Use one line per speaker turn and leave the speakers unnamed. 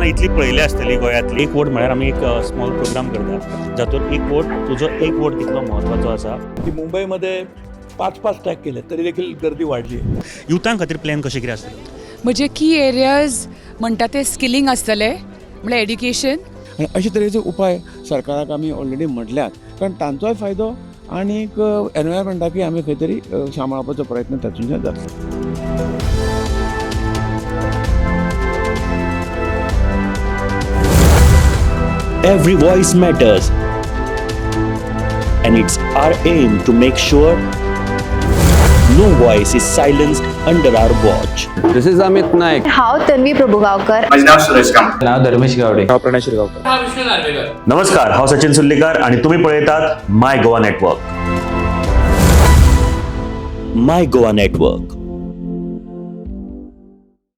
जाणां इतली पळयली आसतली गोंयांतली. एक वोट म्हळ्यार आमी एक स्मॉल प्रोग्राम करता जातून एक वोट तुजो एक वोट कितलो म्हत्वाचो आसा.
की मुंबईमध्ये 5-5 टॅग केले तरी देखील गर्दी वाढली.
युथां खातीर प्लॅन कशें कितें आसतलो.
म्हणजे की एरियाज म्हणटा ते स्किलिंग आसतले म्हणल्यार एड्युकेशन.
आणि अशे तरेचे उपाय सरकाराक आमी ऑलरेडी म्हटल्यात कारण तांचोय फायदो आनी एनवायरमेंटाकूय आमी खंय तरी सांबाळपाचो प्रयत्न तातूंतल्यान जातलो.
Every voice matters, and it's our aim to make sure no voice is silenced under our watch.
This is Amit Naik.
हांव तन्वी प्रभुगांवकर.
माझे नाव सुरेश कामत.
नाव धर्मेश गावडे.
प्रणय शिरगांवकर.
नमस्कार, हांव सचिन सुल्लीकर आणि तुम्ही पळयतात my Goa network.
My Goa Network.